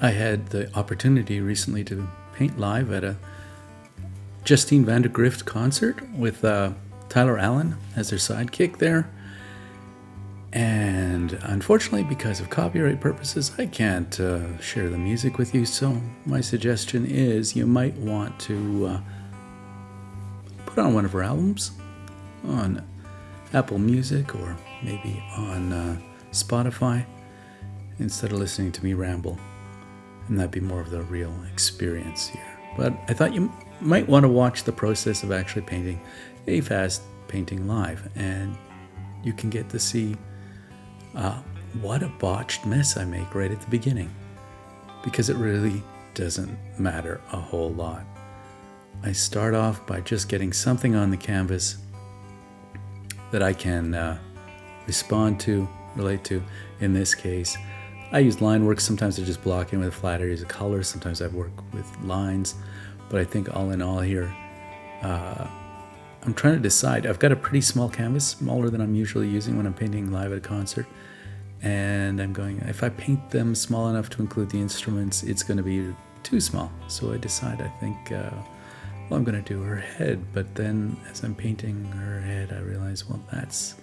I had the opportunity recently to paint live at a Justine Vandergrift concert with Tyler Allen as their sidekick there. And unfortunately, because of copyright purposes, I can't share the music with you. So my suggestion is you might want to put on one of her albums on Apple Music or maybe on Spotify instead of listening to me ramble. And that'd be more of the real experience here. But I thought you might want to watch the process of actually painting a fast painting live, and you can get to see what a botched mess I make right at the beginning, because it really doesn't matter a whole lot. I start off by just getting something on the canvas that I can respond to, relate to. In this case, I use line work. Sometimes I just block in with flat areas of color. Sometimes I work with lines. But I think all in all here, I'm trying to decide. I've got a pretty small canvas, smaller than I'm usually using when I'm painting live at a concert. And I'm going, if I paint them small enough to include the instruments, it's going to be too small. So I decide, I think, I'm going to do her head. But then as I'm painting her head, I realize, well, that's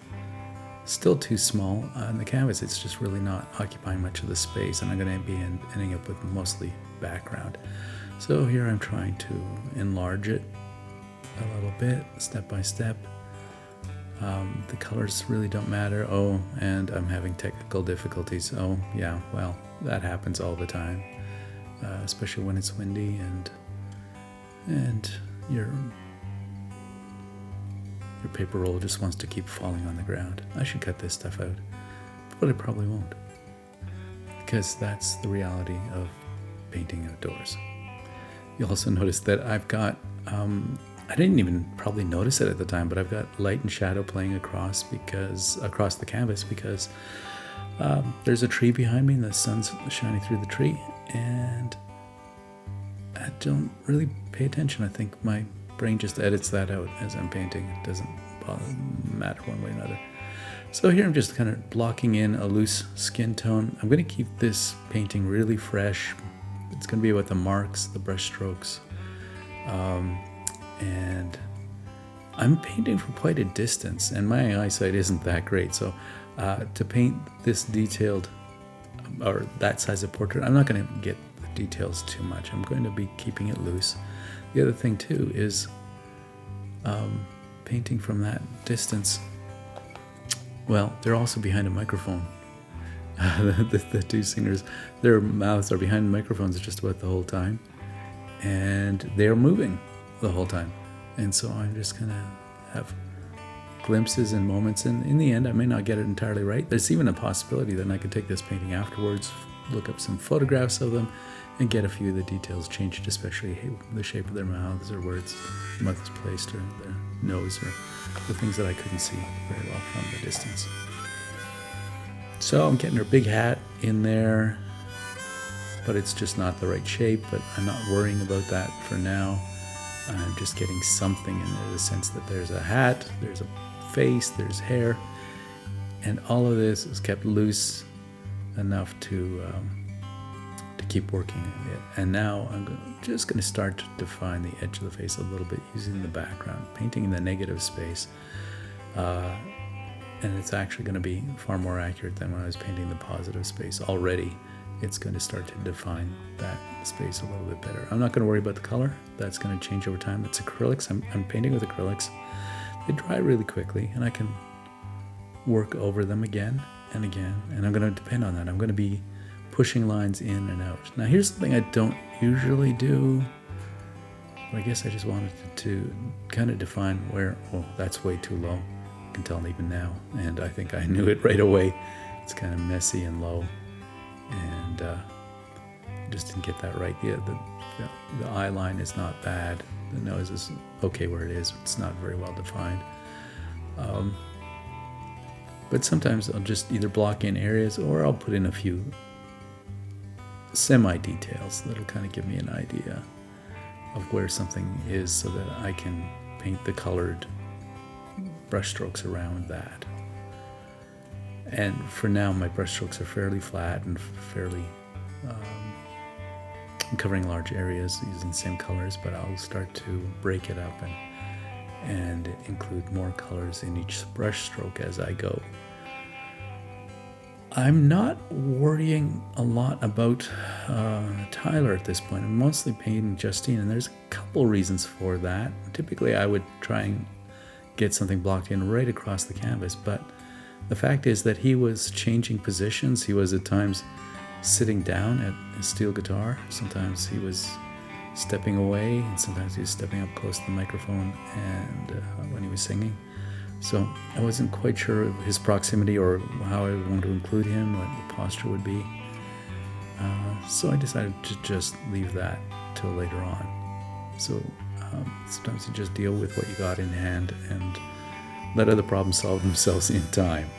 still too small on the canvas. It's just really not occupying much of the space, and I'm going to be ending up with mostly background. So here I'm trying to enlarge it a little bit, step by step. The colors really don't matter. Oh, and I'm having technical difficulties. Oh, yeah, well, that happens all the time, especially when it's windy and your paper roll just wants to keep falling on the ground. I should cut this stuff out, but I probably won't, because that's the reality of painting outdoors. You'll also notice that I've got, I didn't even probably notice it at the time, but I've got light and shadow playing across the canvas because there's a tree behind me and the sun's shining through the tree, and I don't really pay attention. I think my brain just edits that out as I'm painting. It doesn't matter one way or another. So here I'm just kind of blocking in a loose skin tone. I'm going to keep this painting really fresh. It's going to be about the marks, the brush strokes, and I'm painting from quite a distance, and my eyesight isn't that great. So to paint this detailed or that size of portrait, I'm not going to get the details too much. I'm going to be keeping it loose. The other thing too is painting from that distance. Well, they're also behind a microphone. The two singers, their mouths are behind the microphones just about the whole time, and they're moving the whole time. And so I'm just gonna have glimpses and moments, and in the end I may not get it entirely right. There's even a possibility that I could take this painting afterwards, look up some photographs of them, and get a few of the details changed, especially the shape of their mouths or where its mouth is placed or their nose, or the things that I couldn't see very well from the distance. So I'm getting her big hat in there, but it's just not the right shape, but I'm not worrying about that for now. I'm just getting something in there, the sense that there's a hat, there's a face, there's hair, and all of this is kept loose enough to keep working at it. And now I'm just going to start to define the edge of the face a little bit using the background, painting in the negative space. And it's actually going to be far more accurate than when I was painting the positive space. Already, it's going to start to define that space a little bit better. I'm not going to worry about the color. That's going to change over time. It's acrylics. I'm painting with acrylics. They dry really quickly, and I can work over them again and again, and I'm going to depend on that. I'm going to be pushing lines in and out. Now here's something I don't usually do, but I guess I just wanted to kind of define where, oh, that's way too low. I can tell even now, and I think I knew it right away. It's kind of messy and low, and just didn't get that right. Yeah, the eye line is not bad. The nose is okay where it is. It's not very well defined. But sometimes I'll just either block in areas or I'll put in a few semi-details that'll kind of give me an idea of where something is so that I can paint the colored brush strokes around that. And for now, my brush strokes are fairly flat and fairly I'm covering large areas using the same colors, but I'll start to break it up and include more colors in each brush stroke as I go. I'm not worrying a lot about Tyler at this point. I'm mostly painting Justine, and there's a couple reasons for that. Typically, I would try and get something blocked in right across the canvas, but the fact is that he was changing positions. He was at times sitting down at his steel guitar. Sometimes he was stepping away, and sometimes he was stepping up close to the microphone and when he was singing. So I wasn't quite sure of his proximity or how I would want to include him, what the posture would be. So I decided to just leave that till later on. So sometimes you just deal with what you got in hand and let other problems solve themselves in time.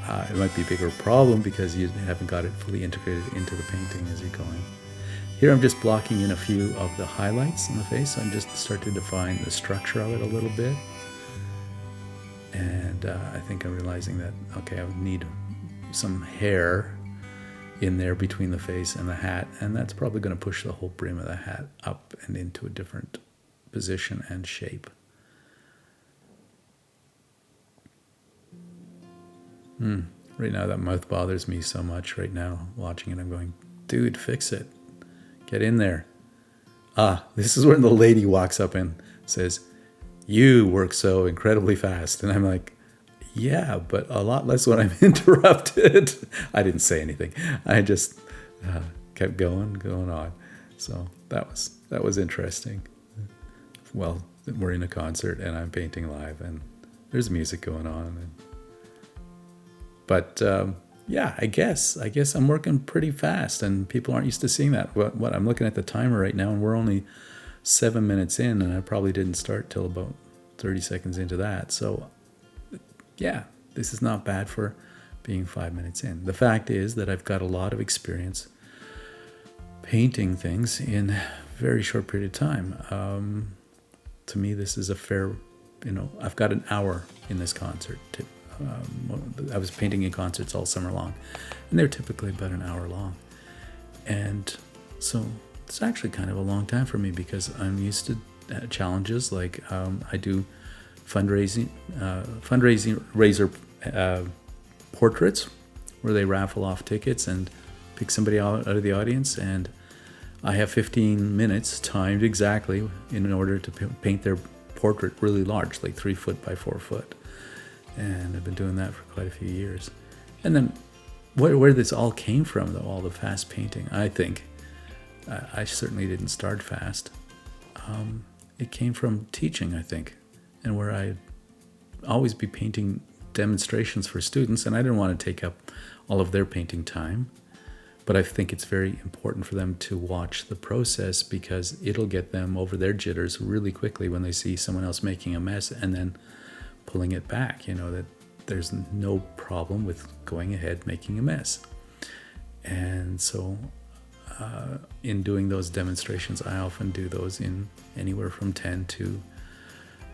It might be a bigger problem because you haven't got it fully integrated into the painting as you're going. Here I'm just blocking in a few of the highlights in the face. I'm just starting to define the structure of it a little bit. And I think I'm realizing that, okay, I would need some hair in there between the face and the hat, and that's probably going to push the whole brim of the hat up and into a different position and shape. Right now that mouth bothers me so much right now. Watching it, I'm going, dude, fix it. Get in there. This is when the lady walks up and says, you work so incredibly fast. And I'm like, yeah, but a lot less when I'm interrupted. I didn't say anything. I just kept going on. So that was interesting. Well, we're in a concert and I'm painting live and there's music going on. But yeah, I guess I'm working pretty fast and people aren't used to seeing that. What I'm looking at the timer right now and we're only 7 minutes in, and I probably didn't start till about 30 seconds into that. So yeah, this is not bad for being 5 minutes in. The fact is that I've got a lot of experience painting things in a very short period of time. To me, this is a fair, I've got an hour in this concert. I was painting in concerts all summer long, and they're typically about an hour long. And so it's actually kind of a long time for me because I'm used to challenges like I do fundraising portraits where they raffle off tickets and pick somebody out of the audience, and I have 15 minutes timed exactly in order to paint their portrait really large, like 3 foot by 4 foot. And I've been doing that for quite a few years. And then where this all came from, though, all the fast painting, I think, I certainly didn't start fast. It came from teaching, I think, and where I'd always be painting demonstrations for students, and I didn't want to take up all of their painting time. But I think it's very important for them to watch the process because it'll get them over their jitters really quickly when they see someone else making a mess and then pulling it back, that there's no problem with going ahead making a mess. And so in doing those demonstrations, I often do those in anywhere from 10 to,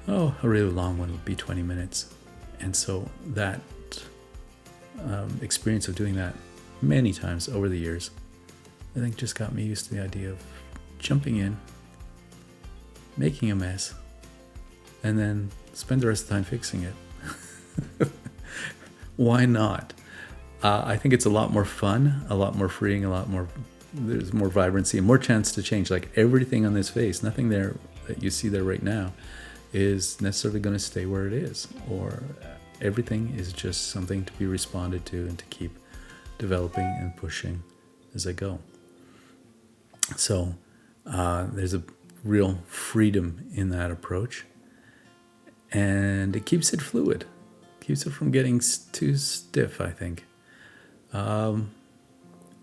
a really long one would be 20 minutes. And so that experience of doing that many times over the years, I think just got me used to the idea of jumping in, making a mess, and then spend the rest of the time fixing it. Why not? I think it's a lot more fun, a lot more freeing, there's more vibrancy and more chance to change. Like everything on this face, nothing there that you see there right now is necessarily going to stay where it is, or everything is just something to be responded to and to keep developing and pushing as I go. So there's a real freedom in that approach. And it keeps it fluid, keeps it from getting too stiff, I think. And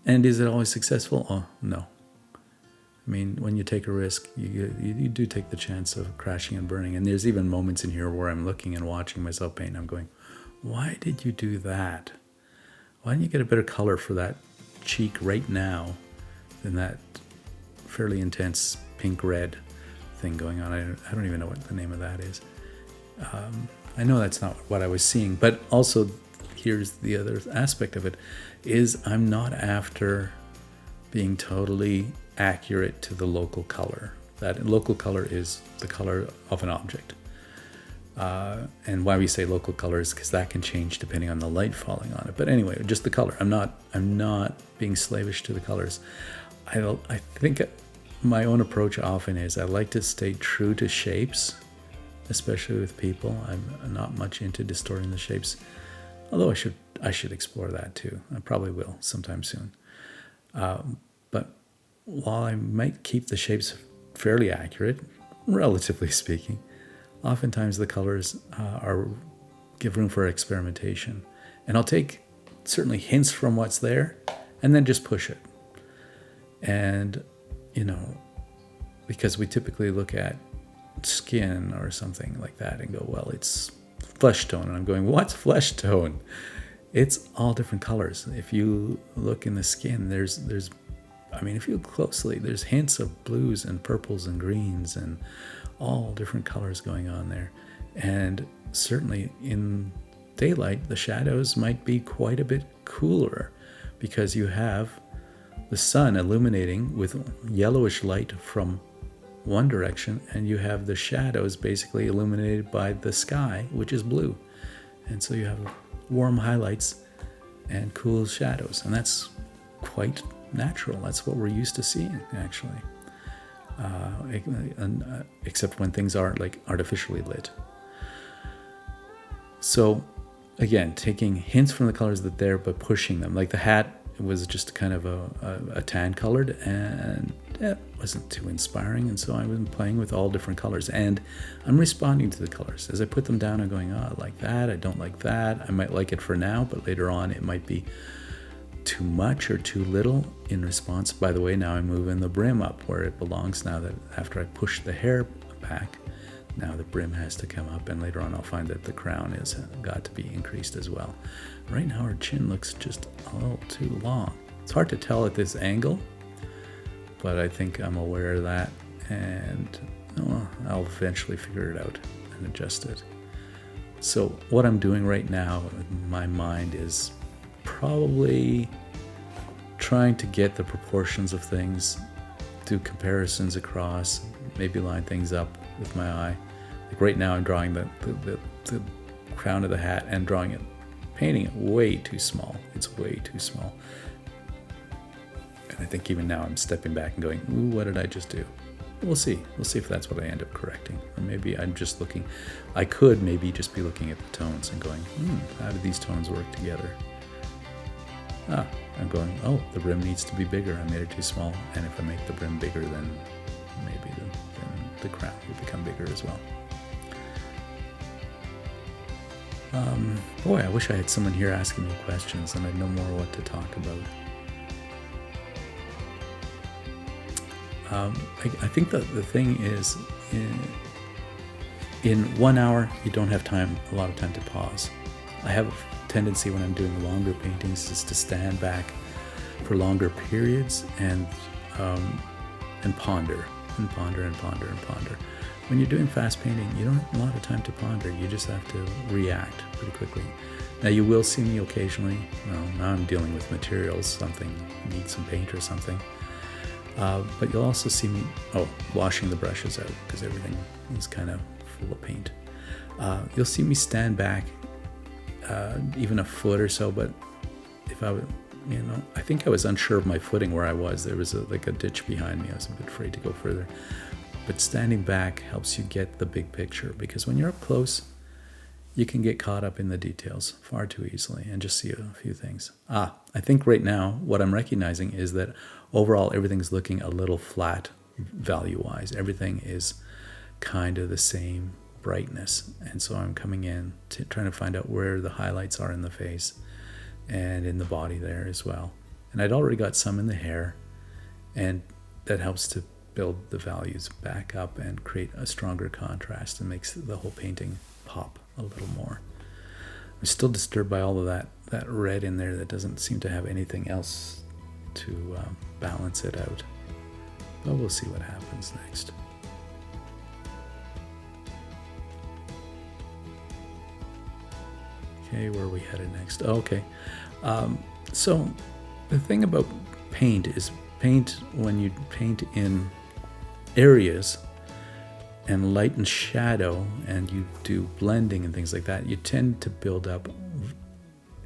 is it always successful? Oh, no. I mean, when you take a risk, you do take the chance of crashing and burning. And there's even moments in here where I'm looking and watching myself paint, and I'm going, why did you do that? Why didn't you get a better color for that cheek right now than that fairly intense pink-red thing going on? I don't even know what the name of that is. I know that's not what I was seeing, but also here's the other aspect of it, is I'm not after being totally accurate to the local color. That local color is the color of an object. And why we say local color is because that can change depending on the light falling on it. But anyway, just the color. I'm not being slavish to the colors. I think my own approach often is I like to stay true to shapes, especially with people. I'm not much into distorting the shapes, although I should explore that too. I probably will sometime soon. But while I might keep the shapes fairly accurate, relatively speaking, oftentimes the colors give room for experimentation. And I'll take certainly hints from what's there and then just push it. And, because we typically look at skin or something like that and go, well, it's flesh tone. And I'm going, what's flesh tone? It's all different colors. If you look in the skin, if you look closely, there's hints of blues and purples and greens and all different colors going on there. And certainly in daylight, the shadows might be quite a bit cooler because you have the sun illuminating with yellowish light from one direction, and you have the shadows basically illuminated by the sky, which is blue. And so you have warm highlights and cool shadows, and that's quite natural. That's what we're used to seeing, actually. Except when things are like artificially lit. So again, taking hints from the colors that they're, but pushing them. Like the hat was just kind of a tan colored, and it wasn't too inspiring. And so I was playing with all different colors, and I'm responding to the colors as I put them down. I'm going, oh, I like that. I don't like that. I might like it for now, but later on it might be too much or too little in response. By the way, now I'm moving the brim up where it belongs. Now that after I push the hair back, now the brim has to come up, and later on I'll find that the crown has got to be increased as well. Right now her chin looks just a little too long. It's hard to tell at this angle, but I think I'm aware of that, and I'll eventually figure it out and adjust it. So what I'm doing right now in my mind is probably trying to get the proportions of things, do comparisons across, maybe line things up with my eye. Like right now I'm drawing the crown of the hat and painting it way too small. It's way too small. And I think even now I'm stepping back and going, ooh, what did I just do? We'll see. We'll see if that's what I end up correcting. Or maybe I'm just looking, I could maybe just be looking at the tones and going, how do these tones work together? I'm going, oh, the brim needs to be bigger. I made it too small. And if I make the brim bigger, then maybe the crown will become bigger as well. Boy, I wish I had someone here asking me questions and I'd know more what to talk about. I think that the thing is, in 1 hour, you don't have a lot of time to pause. I have a tendency when I'm doing longer paintings is to stand back for longer periods and ponder and ponder and ponder and ponder. When you're doing fast painting, you don't have a lot of time to ponder. You just have to react pretty quickly. Now you will see me occasionally. Now I'm dealing with materials, something needs some paint or something. But you'll also see me washing the brushes out because everything is kind of full of paint. You'll see me stand back even a foot or so, but if I would, I think I was unsure of my footing where I was. There was a ditch behind me. I was a bit afraid to go further. But standing back helps you get the big picture, because when you're up close, you can get caught up in the details far too easily and just see a few things. I think right now what I'm recognizing is that overall everything's looking a little flat value-wise. Everything is kind of the same brightness. And so I'm coming in to trying to find out where the highlights are in the face and in the body there as well. And I'd already got some in the hair, and that helps to build the values back up and create a stronger contrast and makes the whole painting pop a little more. I'm still disturbed by all of that red in there that doesn't seem to have anything else to balance it out. But we'll see what happens next. Okay, where are we headed next? Oh, okay. So the thing about paint is when you paint in areas and light and shadow, and you do blending and things like that, you tend to build up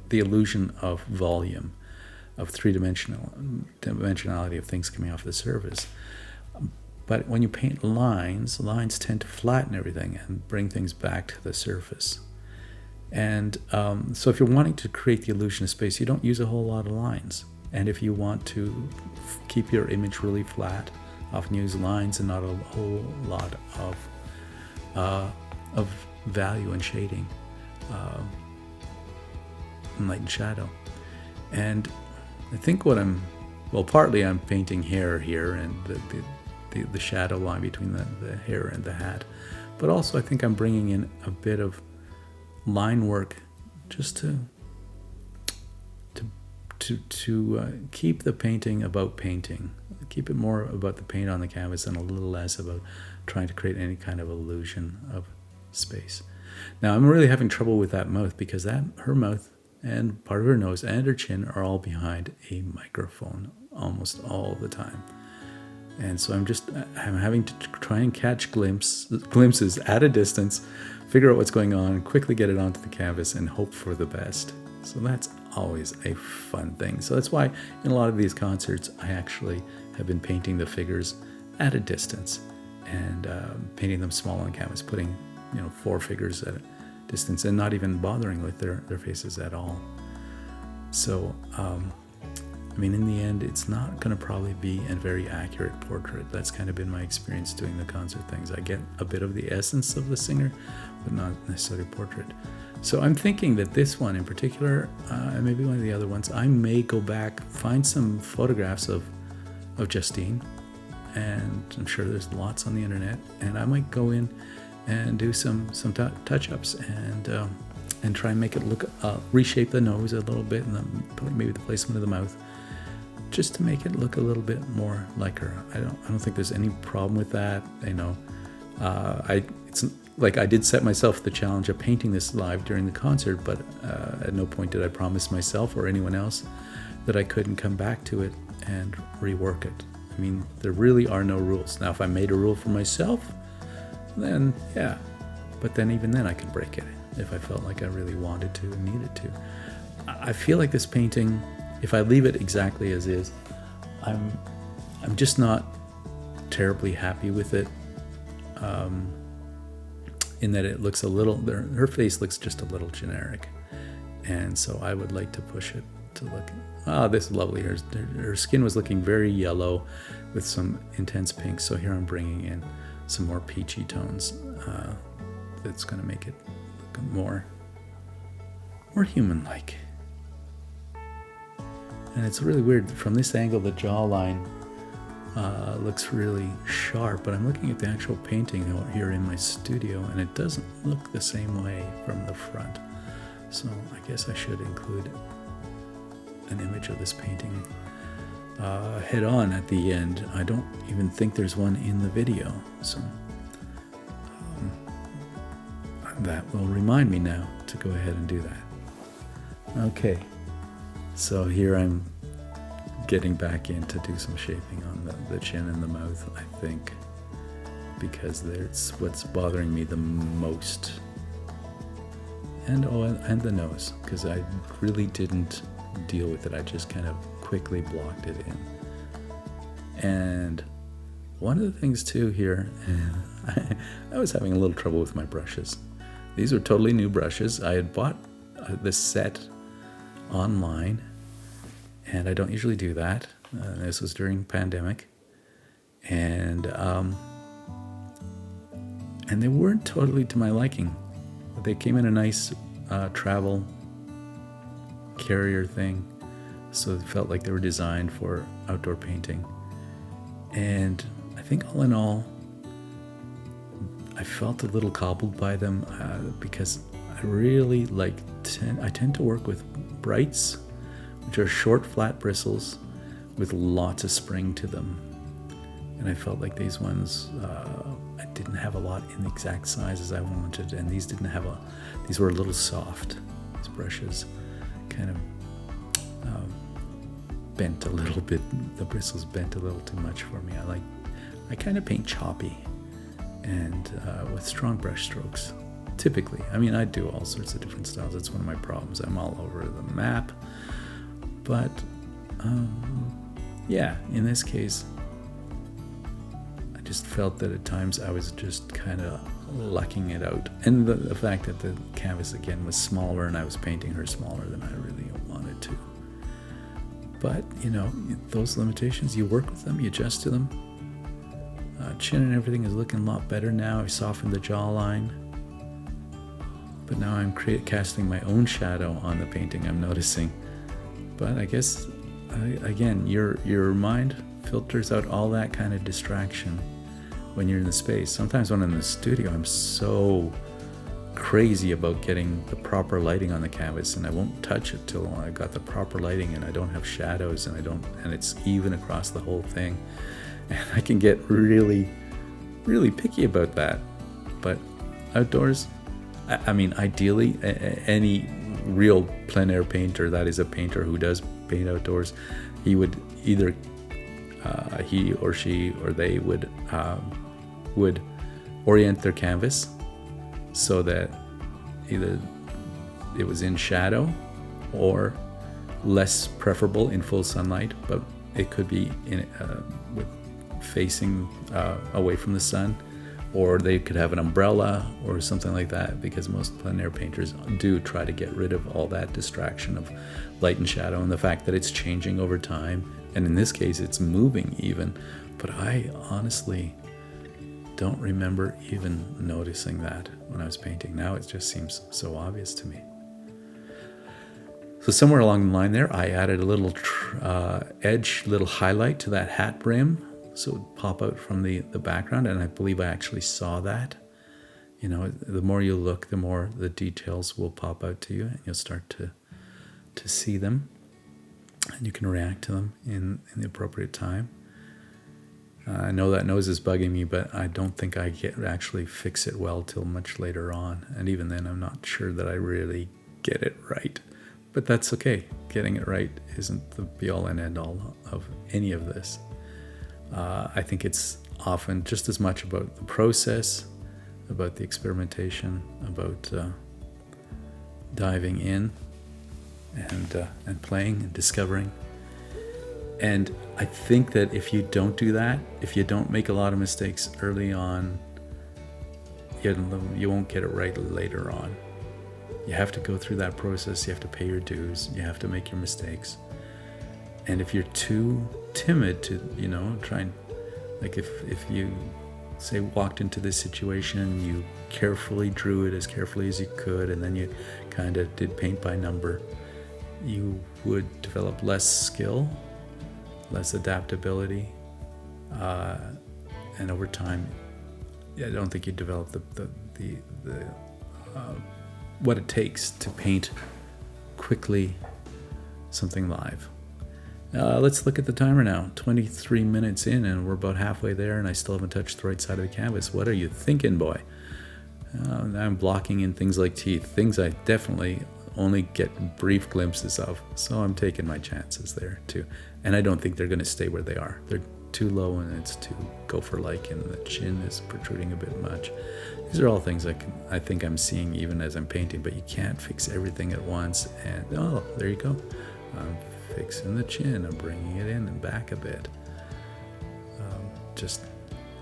the illusion of volume, of dimensionality of things coming off the surface. But when you paint lines tend to flatten everything and bring things back to the surface. And so if you're wanting to create the illusion of space, you don't use a whole lot of lines. And if you want to keep your image really flat, often use lines and not a whole lot of value and shading, and light and shadow. And I think partly I'm painting hair here and the shadow line between the hair and the hat, but also I think I'm bringing in a bit of line work just to keep the painting about painting, keep it more about the paint on the canvas and a little less about trying to create any kind of illusion of space. Now I'm really having trouble with that mouth because her mouth and part of her nose and her chin are all behind a microphone almost all the time. And so I'm having to try and catch glimpses at a distance, figure out what's going on, quickly get it onto the canvas and hope for the best. So that's always a fun thing. So that's why in a lot of these concerts, I actually have been painting the figures at a distance and painting them small on canvas, putting 4 figures at a distance and not even bothering with their faces at all. So, in the end, it's not going to probably be a very accurate portrait. That's kind of been my experience doing the concert things. I get a bit of the essence of the singer, but not necessarily a portrait. So I'm thinking that this one in particular, and maybe one of the other ones, I may go back, find some photographs of Justine, and I'm sure there's lots on the internet, and I might go in and do some touch-ups and try and make it look, reshape the nose a little bit, and maybe the placement of the mouth, just to make it look a little bit more like her. I don't think there's any problem with that. It's like I did set myself the challenge of painting this live during the concert, but at no point did I promise myself or anyone else that I couldn't come back to it and rework it. There really are no rules. Now, if I made a rule for myself, then yeah, but then even then I could break it if I felt like I really wanted to and needed to. I feel like this painting, if I leave it exactly as is, I'm just not terribly happy with it. In that it looks a little, her face looks just a little generic, and so I would like to push it to look. This is lovely. Her skin was looking very yellow with some intense pink. So here I'm bringing in some more peachy tones. That's going to make it look more human-like. And it's really weird. From this angle, the jawline looks really sharp, but I'm looking at the actual painting here in my studio, and it doesn't look the same way from the front. So I guess I should include an image of this painting head on at the end. I don't even think there's one in the video, so that will remind me now to go ahead and do that. Okay, so here I'm getting back in to do some shaping on the chin and the mouth, I think, because that's what's bothering me the most. And the nose, because I really didn't deal with it. I just kind of quickly blocked it in. And one of the things too here, I was having a little trouble with my brushes. These were totally new brushes. I had bought this set online, and I don't usually do that. This was during pandemic, and they weren't totally to my liking. They came in a nice travel carrier thing, so it felt like they were designed for outdoor painting. And I think all in all, I felt a little cobbled by them because I really I tend to work with brights, which are short, flat bristles with lots of spring to them. And I felt like these ones, I didn't have a lot in the exact size as I wanted, and these were a little soft. These brushes kind of bent a little bit. The bristles bent a little too much for me. I kind of paint choppy and with strong brush strokes. Typically, I mean, I do all sorts of different styles. That's one of my problems. I'm all over the map. But yeah, in this case, I just felt that at times I was just kind of lucking it out. And the fact that the canvas again was smaller and I was painting her smaller than I really wanted to. But, you know, those limitations, you work with them, you adjust to them. Chin and everything is looking a lot better now. I softened the jawline. But now I'm casting my own shadow on the painting, I'm noticing. But I guess, again, your mind filters out all that kind of distraction when you're in the space. Sometimes when I'm in the studio, I'm so crazy about getting the proper lighting on the canvas, and I won't touch it till I got the proper lighting and I don't have shadows and it's even across the whole thing. And I can get really, really picky about that. But outdoors, I mean, ideally, any real plein air painter, that is a painter who does paint outdoors, he would either, he or she or they would orient their canvas so that either it was in shadow or less preferable in full sunlight, but it could be in with facing away from the sun, or they could have an umbrella or something like that, because most plein air painters do try to get rid of all that distraction of light and shadow and the fact that it's changing over time. And in this case, it's moving even. But I honestly don't remember even noticing that when I was painting. Now it just seems so obvious to me. So somewhere along the line there, I added a little edge, little highlight to that hat brim, so it would pop out from the background, and I believe I actually saw that. You know, the more you look, the more the details will pop out to you, and you'll start to see them, and you can react to them in the appropriate time. I know that nose is bugging me, but I don't think I actually fix it well till much later on, and even then I'm not sure that I really get it right. But that's okay. Getting it right isn't the be-all and end-all of any of this. I think it's often just as much about the process, about the experimentation, about diving in and playing and discovering. And I think that if you don't do that, if you don't make a lot of mistakes early on, you won't get it right later on. You have to go through that process. You have to pay your dues. You have to make your mistakes. And if you're too timid to, you know, try and, like if you, say, walked into this situation, you carefully drew it as carefully as you could, and then you kind of did paint by number, you would develop less skill, less adaptability, and over time, I don't think you develop the what it takes to paint quickly something live. Let's look at the timer now. 23 minutes in, and we're about halfway there, and I still haven't touched the right side of the canvas. What are you thinking, boy? I'm blocking in things like teeth, things I definitely only get brief glimpses of, so I'm taking my chances there too. And I don't think they're going to stay where they are. They're too low, and it's too gopher-like, and the chin is protruding a bit much. These are all things I think I'm seeing even as I'm painting, but you can't fix everything at once. And oh, there you go. I'm fixing the chin. I'm bringing it in and back a bit.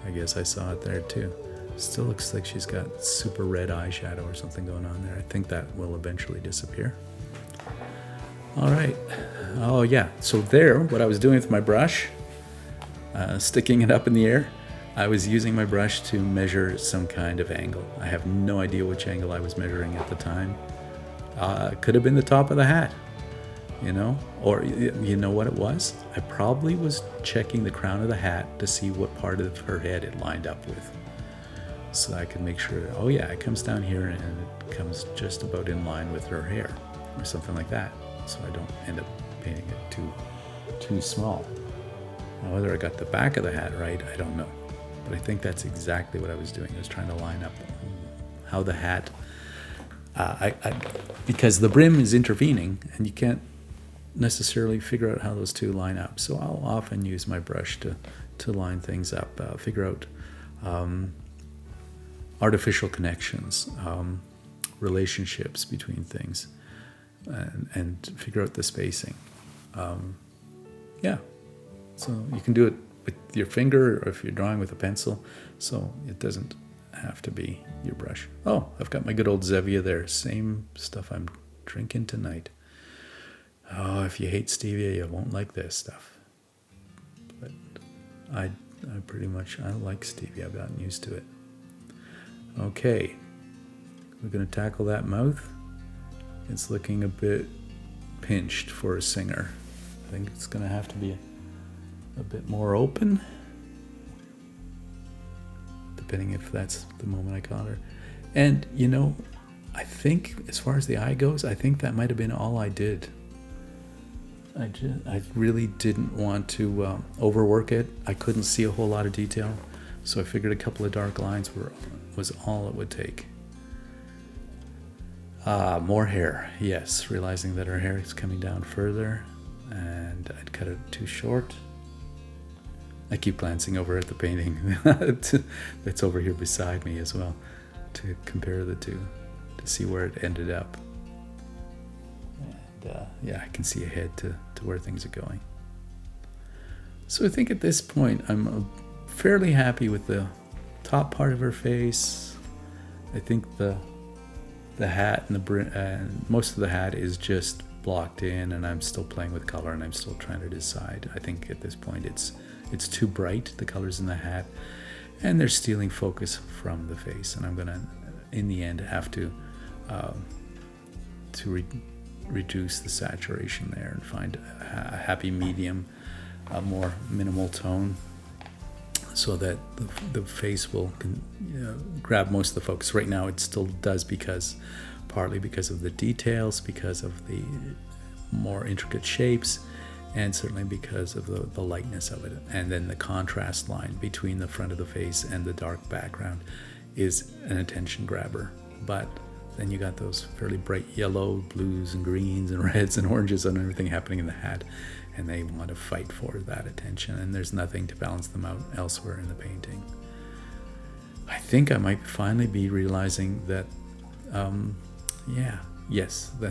I guess I saw it there too. Still looks like she's got super red eyeshadow or something going on there. I think that will eventually disappear. All right. Oh yeah. So there, what I was doing with my brush, sticking it up in the air, I was using my brush to measure some kind of angle. I have no idea which angle I was measuring at the time. It could have been the top of the hat, you know, or you know what it was? I probably was checking the crown of the hat to see what part of her head it lined up with, so I could make sure, oh yeah, it comes down here and it comes just about in line with her hair or something like that, so I don't end up painting it too small. Now, whether I got the back of the hat right, I don't know. But I think that's exactly what I was doing. I was trying to line up how the hat, because the brim is intervening, and you can't necessarily figure out how those two line up. So I'll often use my brush to line things up, figure out artificial connections, relationships between things, and figure out the spacing. Yeah, so you can do it with your finger or if you're drawing with a pencil, so it doesn't have to be your brush. Oh, I've got my good old Zevia there. Same stuff I'm drinking tonight. Oh, if you hate stevia, you won't like this stuff. But I pretty much, I like stevia. I've gotten used to it. Okay, we're going to tackle that mouth. It's looking a bit pinched for a singer. I think it's going to have to be a bit more open, depending if that's the moment I caught her. And, you know, I think as far as the eye goes, I think that might have been all I did. I really didn't want to overwork it. I couldn't see a whole lot of detail, so I figured a couple of dark lines was all it would take. More hair, yes, realizing that her hair is coming down further, and I'd cut it too short. I keep glancing over at the painting that's over here beside me as well to compare the two, to see where it ended up. And yeah, I can see ahead to where things are going. So I think at this point I'm fairly happy with the top part of her face. I think the hat and the brim, and most of the hat is just blocked in, and I'm still playing with color and I'm still trying to decide. I think at this point it's too bright, the colors in the hat, and they're stealing focus from the face, and I'm gonna in the end have to reduce the saturation there and find a happy medium, a more minimal tone, so that the face will grab most of the focus. Right now it still does, partly because of the details, because of the more intricate shapes, and certainly because of the lightness of it. And then the contrast line between the front of the face and the dark background is an attention grabber. But then you got those fairly bright yellow, blues and greens and reds and oranges and everything happening in the hat, and they want to fight for that attention, and there's nothing to balance them out elsewhere in the painting. I think I might finally be realizing that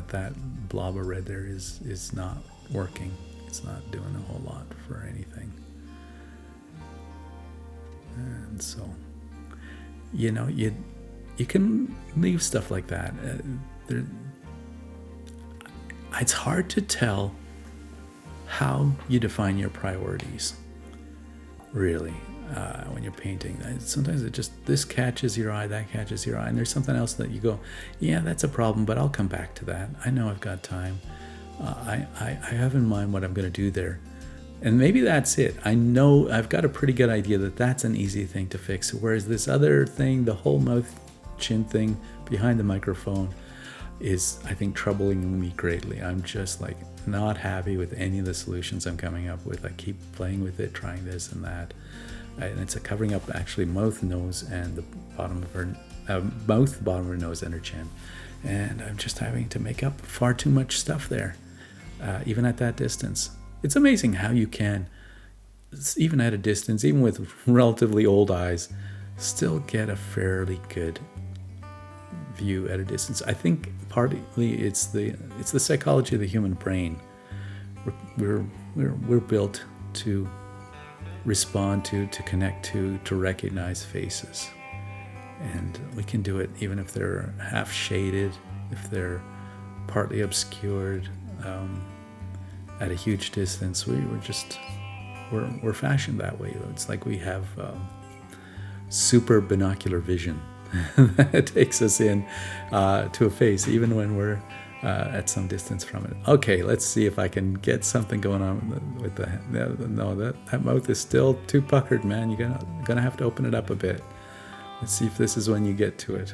that blob of red there is not working. It's not doing a whole lot for anything. And so, you know, you can leave stuff like that. It's hard to tell how you define your priorities, really, when you're painting. Sometimes this catches your eye, that catches your eye, and there's something else that you go, yeah, that's a problem, but I'll come back to that. I know I've got time. I have in mind what I'm going to do there. And maybe that's it. I know I've got a pretty good idea that that's an easy thing to fix. Whereas this other thing, the whole mouth chin thing behind the microphone, is, I think, troubling me greatly. I'm just like not happy with any of the solutions I'm coming up with. I keep playing with it, trying this and that. And it's covering up actually mouth, nose, and the bottom of her mouth, bottom of her nose, and her chin. And I'm just having to make up far too much stuff there, even at that distance. It's amazing how you can, even at a distance, even with relatively old eyes, still get a fairly good view at a distance. I think partly it's the psychology of the human brain. We're built to respond to connect to recognize faces, and we can do it even if they're half shaded, if they're partly obscured. At a huge distance, we're fashioned that way. It's like we have super binocular vision that takes us in to a face, even when we're at some distance from it. Okay, let's see if I can get something going on with the no, that mouth is still too puckered, man. You're gonna have to open it up a bit. Let's see if this is when you get to it.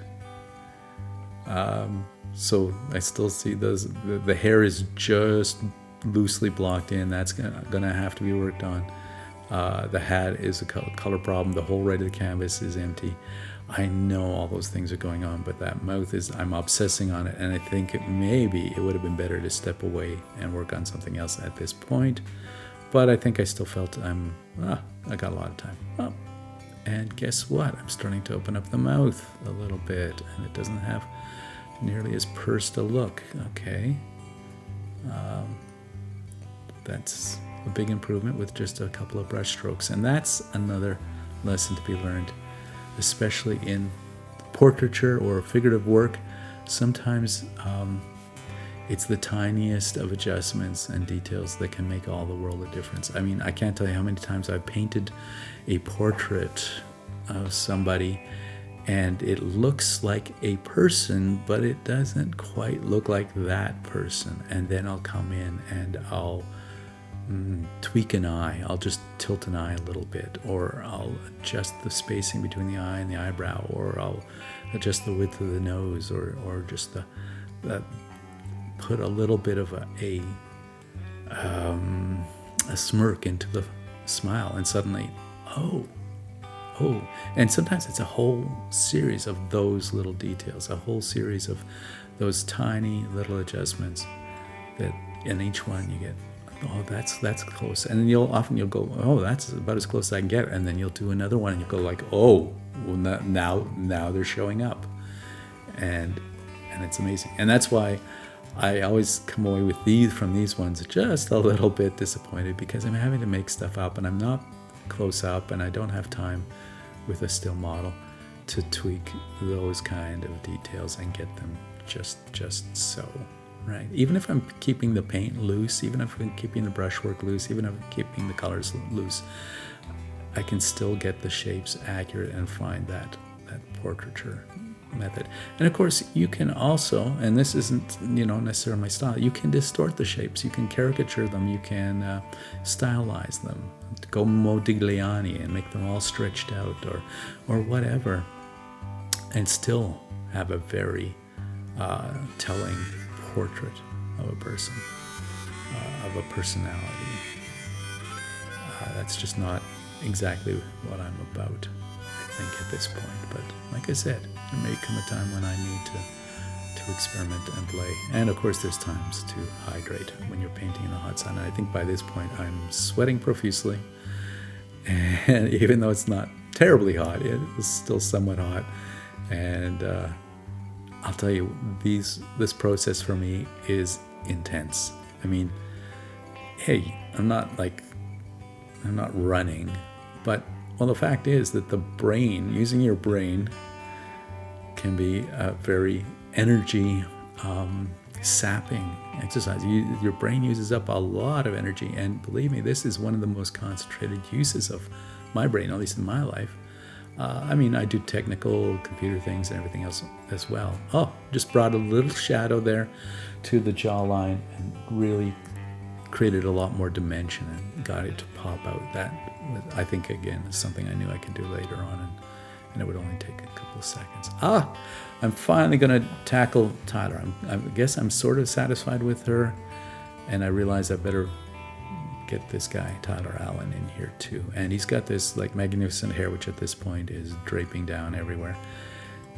So I still see the hair is just loosely blocked in. That's gonna have to be worked on. The hat is a color problem. The whole right of the canvas is empty. I know all those things are going on, but that mouth is, I'm obsessing on it, and I think maybe it would have been better to step away and work on something else at this point. But I think I still felt I got a lot of time. Oh, and guess what? I'm starting to open up the mouth a little bit, and it doesn't have nearly as pursed a look. Okay. That's a big improvement with just a couple of brush strokes. And that's another lesson to be learned, especially in portraiture or figurative work. Sometimes it's the tiniest of adjustments and details that can make all the world of difference. I mean, I can't tell you how many times I've painted a portrait of somebody and it looks like a person, but it doesn't quite look like that person. And then I'll come in and I'll tweak an eye. I'll just tilt an eye a little bit, or I'll adjust the spacing between the eye and the eyebrow, or I'll adjust the width of the nose, or just the put a little bit of a smirk into the smile, and suddenly, oh, and sometimes it's a whole series of those little details, a whole series of those tiny little adjustments that in each one you get, oh, that's close. And then you'll go, oh, that's about as close as I can get. And then you'll do another one and you'll go like, oh, well, now they're showing up. And it's amazing. And that's why I always come away from these ones just a little bit disappointed, because I'm having to make stuff up and I'm not close up and I don't have time with a still model to tweak those kind of details and get them just so. Right. Even if I'm keeping the paint loose, even if I'm keeping the brushwork loose, even if I'm keeping the colors loose, I can still get the shapes accurate and find that portraiture method. And of course, you can also, and this isn't necessarily my style, you can distort the shapes, you can caricature them, you can stylize them, go Modigliani and make them all stretched out or whatever, and still have a very telling portrait of a person, of a personality. That's just not exactly what I'm about, I think, at this point. But like I said, there may come a time when I need to experiment and play. And of course, there's times to hydrate when you're painting in the hot sun. And I think by this point, I'm sweating profusely. And even though it's not terribly hot, it is still somewhat hot. And I'll tell you, this process for me is intense. I mean, hey, I'm not running, but the fact is that the brain, using your brain, can be a very energy sapping exercise. Your brain uses up a lot of energy, and believe me, this is one of the most concentrated uses of my brain, at least in my life. I mean, I do technical computer things and everything else as well. Oh, just brought a little shadow there to the jawline and really created a lot more dimension and got it to pop out. That, I think, again, is something I knew I could do later on, and it would only take a couple of seconds. I'm finally going to tackle Tyler. I guess I'm sort of satisfied with her, and I realize I better get this guy, Tyler Allen, in here too. And he's got this like magnificent hair, which at this point is draping down everywhere.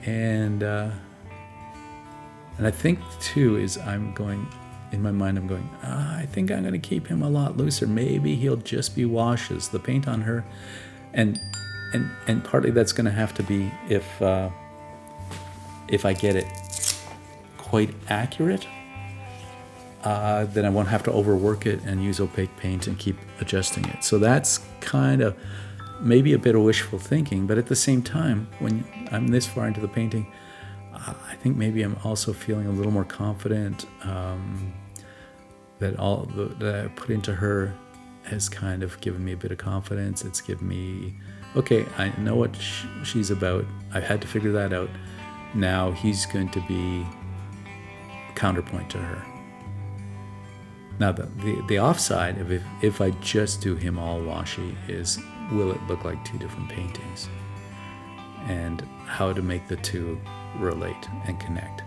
And I think too is I'm going, in my mind, I'm going, I think I'm going to keep him a lot looser. Maybe he'll just be washes. The paint on her, and partly that's going to have to be if I get it quite accurate. Then I won't have to overwork it and use opaque paint and keep adjusting it. So that's kind of maybe a bit of wishful thinking, but at the same time, when I'm this far into the painting, I think maybe I'm also feeling a little more confident that all that I put into her has kind of given me a bit of confidence. It's given me, okay, I know what she's about. I had to figure that out. Now he's going to be counterpoint to her. Now, the offside of if I just do him all washy is, will it look like two different paintings? And how to make the two relate and connect.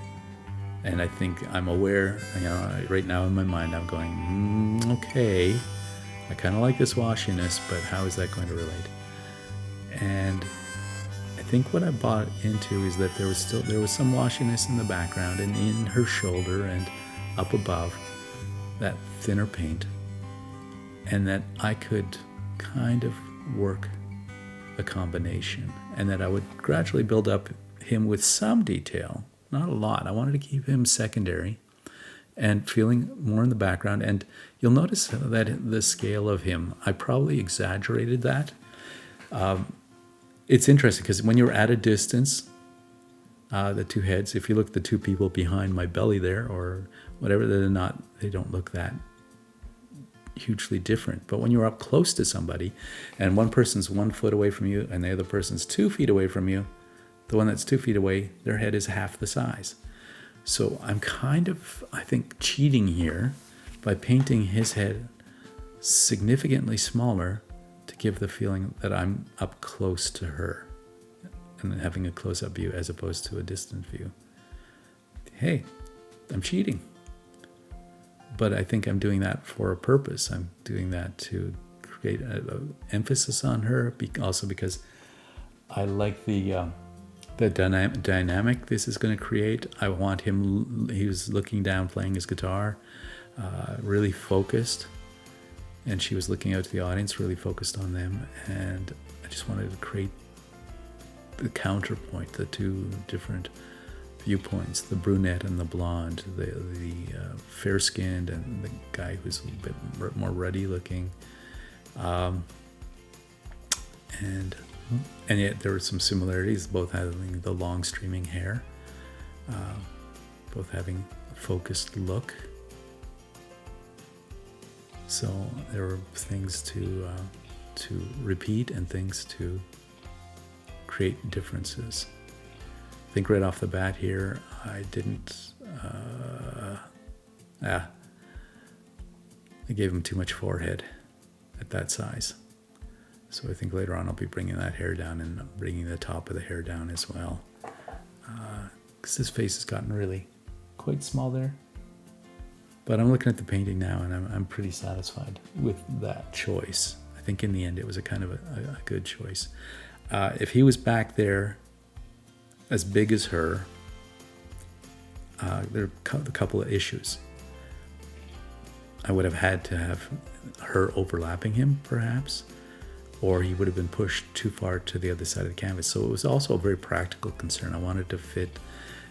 And I think I'm aware, right now in my mind, I'm going, okay, I kind of like this washiness, but how is that going to relate? And I think what I bought into is that there was some washiness in the background and in her shoulder and up above, that thinner paint, and that I could kind of work a combination, and that I would gradually build up him with some detail, not a lot. I wanted to keep him secondary and feeling more in the background. And you'll notice that the scale of him, I probably exaggerated that. It's interesting because when you're at a distance, the two heads, if you look at the two people behind my belly there or whatever, they don't look that hugely different. But when you're up close to somebody and one person's 1 foot away from you and the other person's 2 feet away from you, the one that's 2 feet away, their head is half the size. So I'm kind of, I think, cheating here by painting his head significantly smaller to give the feeling that I'm up close to her and having a close-up view as opposed to a distant view. Hey, I'm cheating. But I think I'm doing that for a purpose. I'm doing that to create an emphasis on her, also because I like the dynamic this is going to create. I want him, he was looking down playing his guitar, really focused, and she was looking out to the audience, really focused on them, and I just wanted to create the counterpoint, the two different viewpoints, the brunette and the blonde, the fair-skinned and the guy who's a bit more ruddy looking, and yet there were some similarities, both having the long streaming hair, both having a focused look. So there were things to repeat and things to create differences. I think right off the bat here, I didn't, I gave him too much forehead at that size. So I think later on I'll be bringing that hair down and bringing the top of the hair down as well. Because his face has gotten really quite small there. But I'm looking at the painting now and I'm pretty satisfied with that choice. I think in the end it was a kind of a good choice. If he was back there as big as her, there are a couple of issues. I would have had to have her overlapping him, perhaps, or he would have been pushed too far to the other side of the canvas. So it was also a very practical concern. I wanted to fit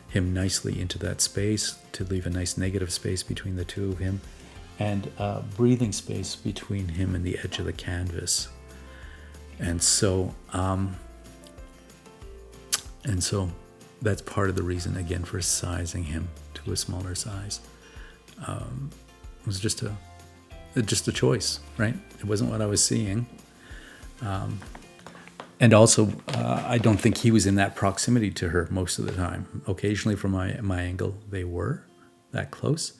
him nicely into that space, to leave a nice negative space between the two of him, and breathing space between him and the edge of the canvas. And so that's part of the reason, again, for sizing him to a smaller size. It was just a choice, right? It wasn't what I was seeing. And also, I don't think he was in that proximity to her most of the time. Occasionally, from my angle, they were that close.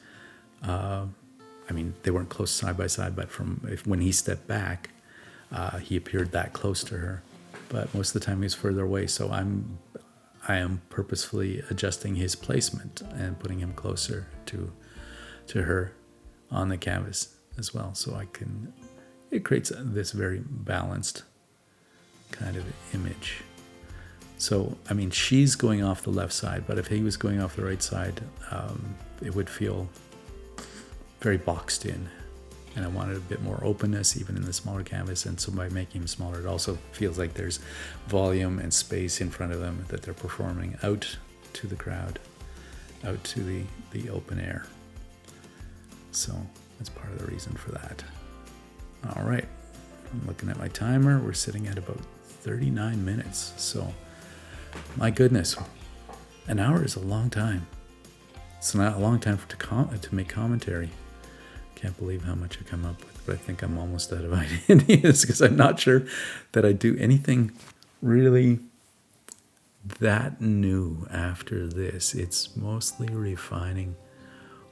I mean, they weren't close side by side, but when he stepped back, he appeared that close to her. But most of the time, he was further away. So I am purposefully adjusting his placement and putting him closer to her on the canvas as well. So it creates this very balanced kind of image. So, I mean, she's going off the left side, but if he was going off the right side, it would feel very boxed in. And I wanted a bit more openness even in the smaller canvas. And so by making him smaller, it also feels like there's volume and space in front of them that they're performing out to the crowd, out to the open air. So that's part of the reason for that. All right, I'm looking at my timer. We're sitting at about 39 minutes. So my goodness, an hour is a long time. It's not a long time to make commentary. Can't believe how much I come up with, but I think I'm almost out of ideas because I'm not sure that I do anything really that new after this. It's mostly refining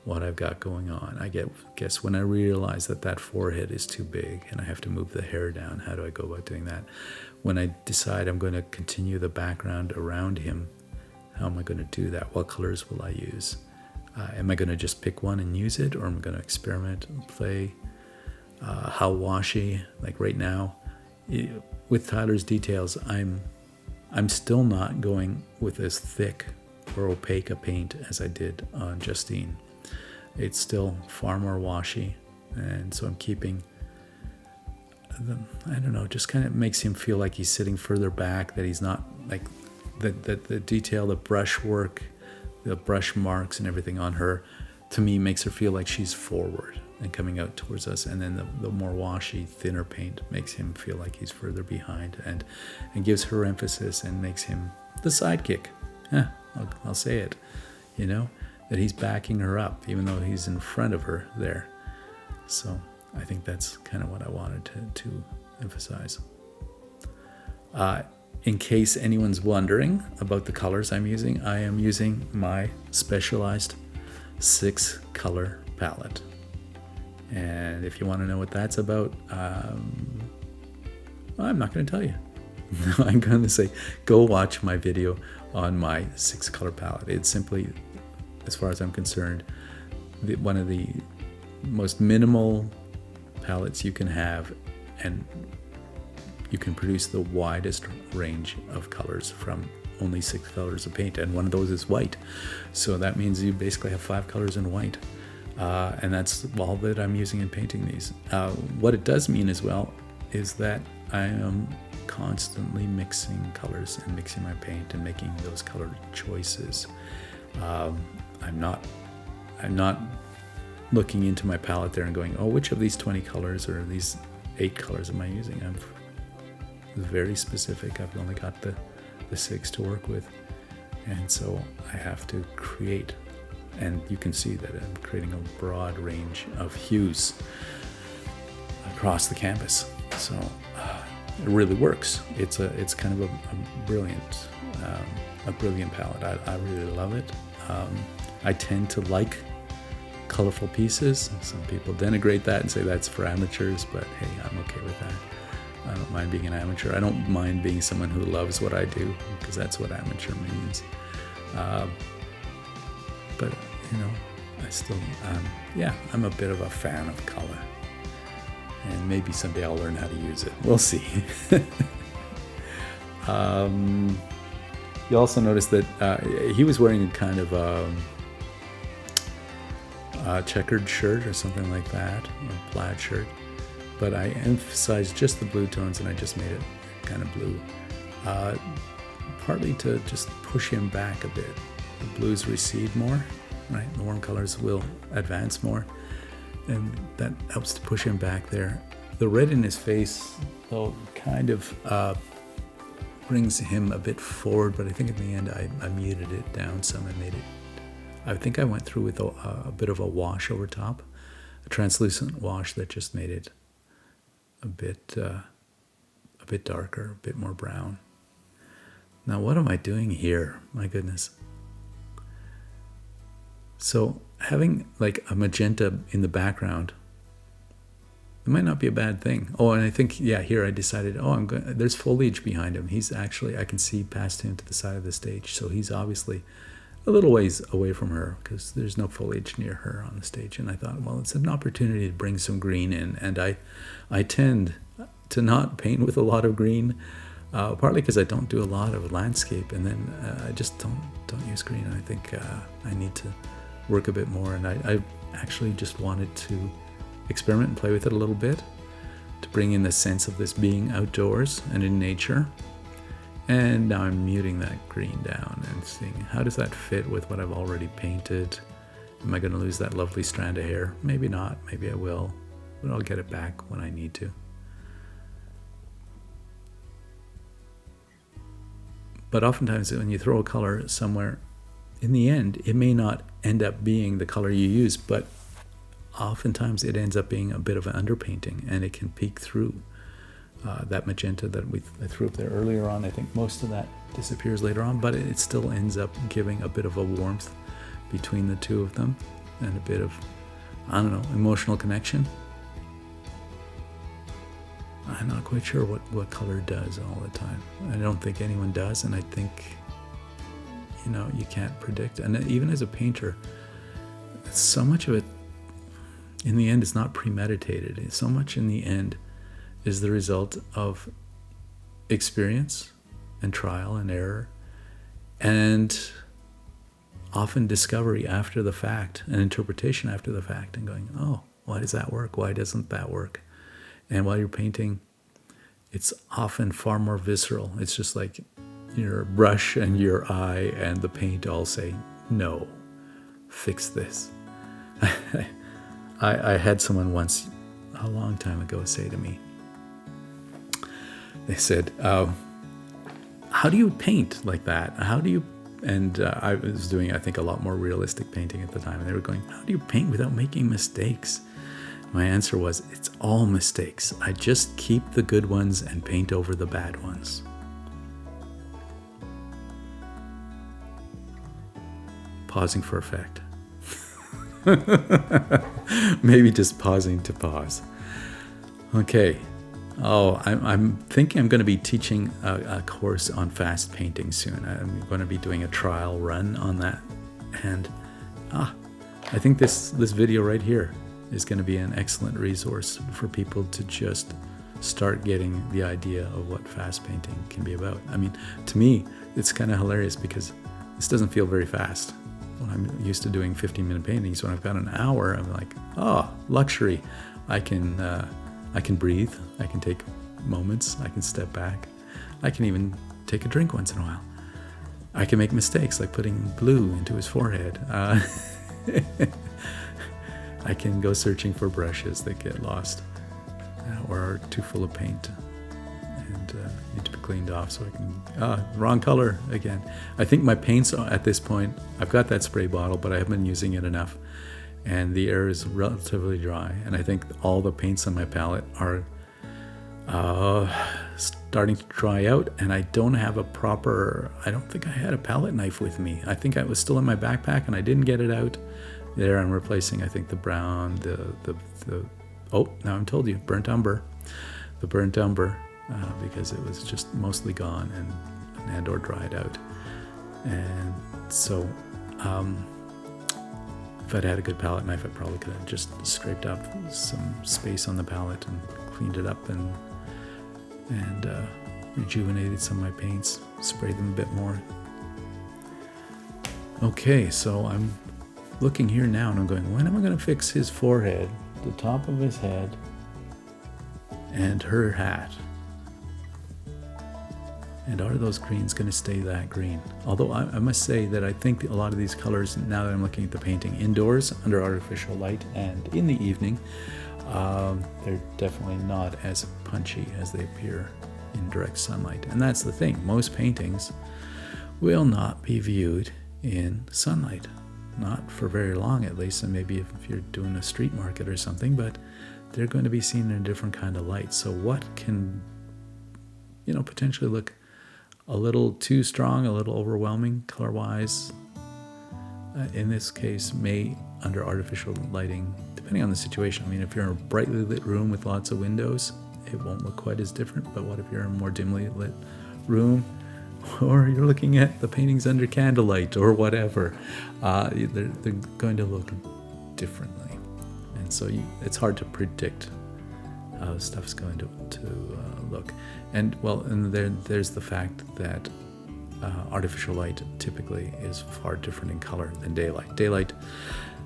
what I've got going on. I guess when I realize that forehead is too big and I have to move the hair down, how do I go about doing that? When I decide I'm going to continue the background around him, how am I going to do that? What colors will I use? Am I going to just pick one and use it, or am I going to experiment and play how washy. Like right now, with Tyler's details, I'm still not going with as thick or opaque a paint as I did on Justine. It's still far more washy, and so I'm keeping I don't know, just kind of makes him feel like he's sitting further back, that he's not like the detail, the brush work, the brush marks and everything on her, to me makes her feel like she's forward and coming out towards us, and then the more washy, thinner paint makes him feel like he's further behind, and gives her emphasis and makes him the sidekick. Yeah, I'll say it, you know, that he's backing her up even though he's in front of her there. So I think that's kind of what I wanted to emphasize. In case anyone's wondering about the colors I'm using, I am using my specialized 6-color palette. And if you want to know what that's about, I'm not going to tell you. I'm going to say, go watch my video on my 6-color palette. It's simply, as far as I'm concerned, one of the most minimal palettes you can have, and you can produce the widest range of colors from only 6 colors of paint, and one of those is white. So that means you basically have 5 colors in white, and that's all that I'm using in painting these. What it does mean as well is that I am constantly mixing colors and mixing my paint and making those color choices. I'm not looking into my palette there and going, oh, which of these 20 colors or these 8 colors am I using? I'm very specific. I've only got the 6 to work with, and so I have to create, and you can see that I'm creating a broad range of hues across the canvas. So it really works. It's kind of a brilliant palette. I really love it. I tend to like colorful pieces. Some people denigrate that and say that's for amateurs, but hey, I'm okay with that. I don't mind being an amateur. I don't mind being someone who loves what I do, because that's what amateur means. But you know, I still, I'm a bit of a fan of color, and 't someday I'll learn how to use it. We'll see. You also notice that he was wearing a kind of a checkered shirt or something like that, a plaid shirt. But I emphasized just the blue tones, and I just made it kind of blue, partly to just push him back a bit. The blues recede more, right? The warm colors will advance more, and that helps to push him back there. The red in his face, though, kind of brings him a bit forward, but I think in the end I muted it down some and made it, I think I went through with a bit of a wash over top, a translucent wash that just made it a bit darker, a bit more brown. Now, what am I doing here? My goodness. So having like a magenta in the background, it might not be a bad thing. Oh, and I think, here I decided, there's foliage behind him. He's actually, I can see past him to the side of the stage. So he's obviously a little ways away from her, because there's no foliage near her on the stage. And I thought, well, it's an opportunity to bring some green in. And I tend to not paint with a lot of green, partly because I don't do a lot of landscape, and then I just don't use green. And I think I need to work a bit more. And I actually just wanted to experiment and play with it a little bit, to bring in the sense of this being outdoors and in nature. And now I'm muting that green down and seeing how does that fit with what I've already painted. Am I going to lose that lovely strand of hair? Maybe not, maybe I will, but I'll get it back when I need to. But oftentimes when you throw a color somewhere, in the end, it may not end up being the color you use, but oftentimes it ends up being a bit of an underpainting, and it can peek through that magenta that I threw up there earlier on. I think most of that disappears later on, but it still ends up giving a bit of a warmth between the two of them, and a bit of, emotional connection. I'm not quite sure what color does all the time. I don't think anyone does, and I think, you can't predict. And even as a painter, so much of it in the end, it's not premeditated. It's so much in the end is the result of experience and trial and error, and often discovery after the fact, and interpretation after the fact, and going, oh, why does that work? Why doesn't that work? And while you're painting, it's often far more visceral. It's just like your brush and your eye and the paint all say, no, fix this. I had someone once, a long time ago, say to me, they said, how do you paint like that? How do you, and I was doing, I think, a lot more realistic painting at the time, and they were going, how do you paint without making mistakes? My answer was, it's all mistakes. I just keep the good ones and paint over the bad ones. Pausing for effect. Maybe just pausing to pause. Okay. Oh, I'm thinking I'm going to be teaching a course on fast painting soon. I'm going to be doing a trial run on that. And I think this video right here is going to be an excellent resource for people to just start getting the idea of what fast painting can be about. I mean, to me, it's kind of hilarious because this doesn't feel very fast. When I'm used to doing 15-minute paintings, when I've got an hour, I'm like, oh, luxury. I can breathe. I can take moments. I can step back. I can even take a drink once in a while. I can make mistakes, like putting glue into his forehead. I can go searching for brushes that get lost or are too full of paint and need to be cleaned off, so I can, wrong color again. I think my paints at this point, I've got that spray bottle, but I haven't been using it enough, and the air is relatively dry, and I think all the paints on my palette are starting to dry out, and I don't have a proper, I don't think I had a palette knife with me. I think it was still in my backpack and I didn't get it out. There I'm replacing, I think, the brown, oh, now I'm told you, burnt umber. The burnt umber, because it was just mostly gone and or dried out. And so, if I'd had a good palette knife, I probably could have just scraped up some space on the palette and cleaned it up and rejuvenated some of my paints, sprayed them a bit more. Okay, so I'm looking here now and I'm going, when am I going to fix his forehead, the top of his head, and her hat? And are those greens going to stay that green? Although I must say that I think a lot of these colors, now that I'm looking at the painting indoors under artificial light and in the evening, they're definitely not as punchy as they appear in direct sunlight. And that's the thing, most paintings will not be viewed in sunlight. Not for very long, at least, and maybe if you're doing a street market or something, but they're going to be seen in a different kind of light. So what can, potentially look a little too strong, a little overwhelming color-wise, in this case, may, under artificial lighting, depending on the situation. I mean, if you're in a brightly lit room with lots of windows, it won't look quite as different, but what if you're in a more dimly lit room, or you're looking at the paintings under candlelight or whatever, they're going to look differently. And so it's hard to predict how stuff's going to look. And there's the fact that artificial light typically is far different in color than daylight. Daylight,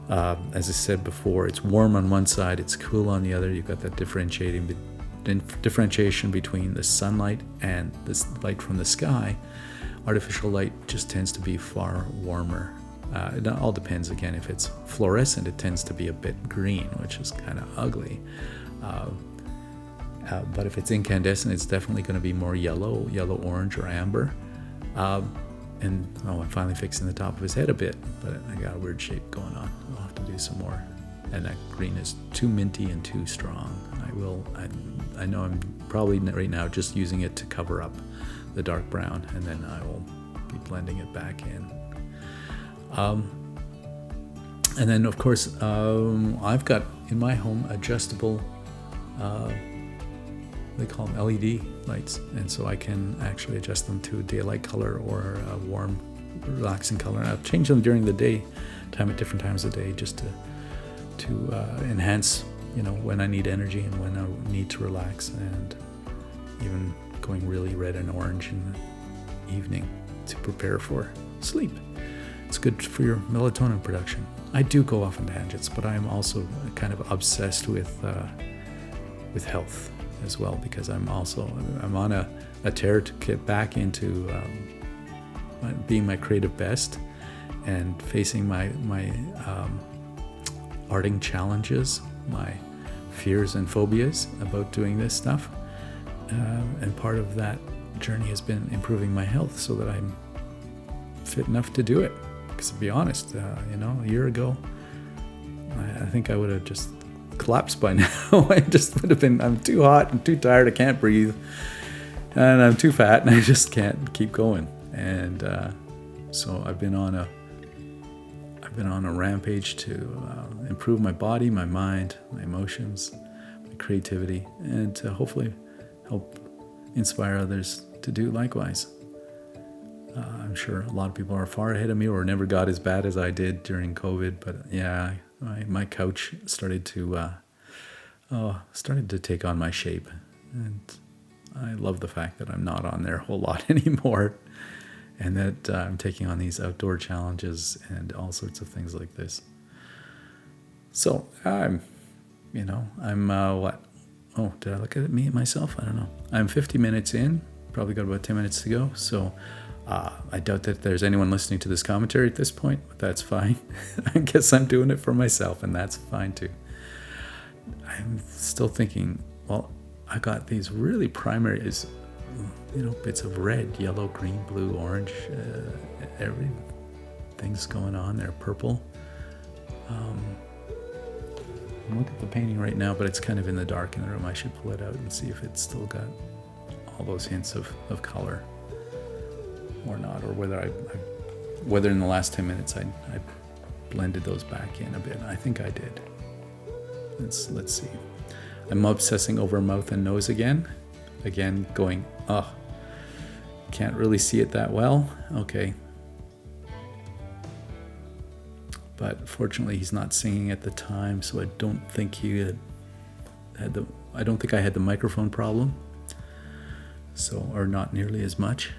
as I said before, it's warm on one side, it's cool on the other. You've got that differentiation between the sunlight and this light from the sky. Artificial light just tends to be far warmer. It all depends, again, if it's fluorescent, it tends to be a bit green, which is kind of ugly. But if it's incandescent, it's definitely going to be more yellow, orange, or amber. I'm finally fixing the top of his head a bit, but I got a weird shape going on. I'll have to do some more. And that green is too minty and too strong. I know I'm probably right now just using it to cover up the dark brown, and then I will be blending it back in. And then, of course, I've got in my home adjustable, they call them LED lights, and so I can actually adjust them to a daylight color or a warm, relaxing color. And I'll change them during the day time at different times of day just to enhance, when I need energy and when I need to relax, and even going really red and orange in the evening to prepare for sleep. It's good for your melatonin production. I do go off on tangents, but I'm also kind of obsessed with health as well, because I'm on a tear to get back into being my creative best and facing my arting challenges, my fears and phobias about doing this stuff. And part of that journey has been improving my health so that I'm fit enough to do it. Because to be honest, a year ago, I think I would have just collapsed by now. I just would have been, I'm too hot, I'm too tired, I can't breathe, and I'm too fat, and I just can't keep going. And so I've been on a rampage to improve my body, my mind, my emotions, my creativity, and to hopefully help inspire others to do likewise. I'm sure a lot of people are far ahead of me or never got as bad as I did during COVID, but yeah, my couch started to take on my shape, and I love the fact that I'm not on there a whole lot anymore, and that I'm taking on these outdoor challenges and all sorts of things like this. So I'm what? Oh, did I look at me myself? I don't know. I'm 50 minutes in, probably got about 10 minutes to go. So I doubt that there's anyone listening to this commentary at this point, but that's fine. I guess I'm doing it for myself, and that's fine too. I'm still thinking, well, I got these really primary, bits of red, yellow, green, blue, orange, everything's going on there, purple. I'm looking at the painting right now, but it's kind of in the dark in the room. I should pull it out and see if it's still got all those hints of color or not, or whether in the last 10 minutes I blended those back in a bit. I think I did. Let's see. I'm obsessing over mouth and nose again going, can't really see it that well. Okay. But fortunately he's not singing at the time, so I don't think I don't think I had the microphone problem. So, or not nearly as much.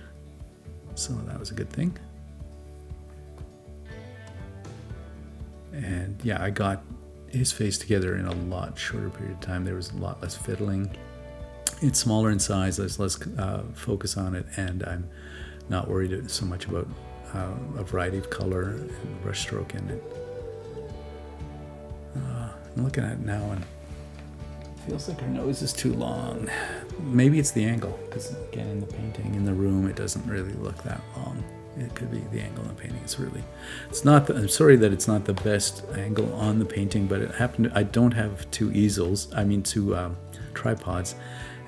So that was a good thing. And yeah, I got his face together in a lot shorter period of time. There was a lot less fiddling. It's smaller in size, there's less focus on it, and I'm not worried so much about a variety of color and brush stroke in it. I'm looking at it now, and it feels like her nose is too long. Maybe it's the angle, because again, in the painting, in the room, it doesn't really look that long. It could be the angle in the painting. It's not. I'm sorry that it's not the best angle on the painting, but it happened. I don't have two tripods,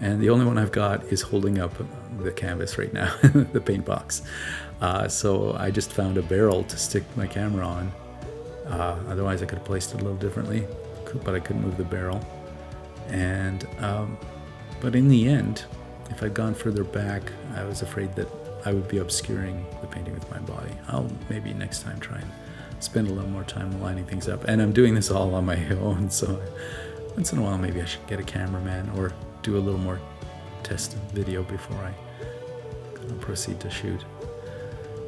and the only one I've got is holding up the canvas right now, the paint box. So I just found a barrel to stick my camera on. Otherwise, I could have placed it a little differently, but I couldn't move the barrel. And but in the end, if I'd gone further back, I was afraid that I would be obscuring the painting with my body. I'll maybe next time try and spend a little more time lining things up. And I'm doing this all on my own, so once in a while maybe I should get a cameraman or do a little more test video before I proceed to shoot.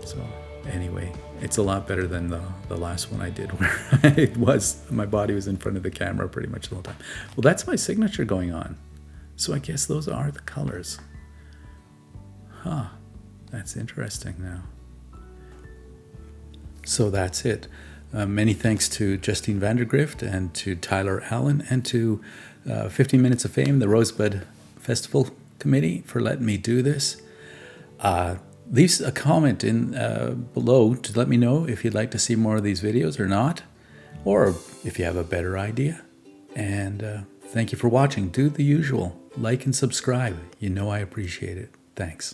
So anyway, it's a lot better than the last one I did, where my body was in front of the camera pretty much the whole time. Well, that's my signature going on. So I guess those are the colors. Huh, that's interesting now. So that's it. Many thanks to Justine Vandergrift and to Tyler Allen and to 15 Minutes of Fame, the Rosebud Festival Committee, for letting me do this. Leave a comment in below to let me know if you'd like to see more of these videos or not, or if you have a better idea. And thank you for watching. Do the usual. Like and subscribe. You know I appreciate it. Thanks.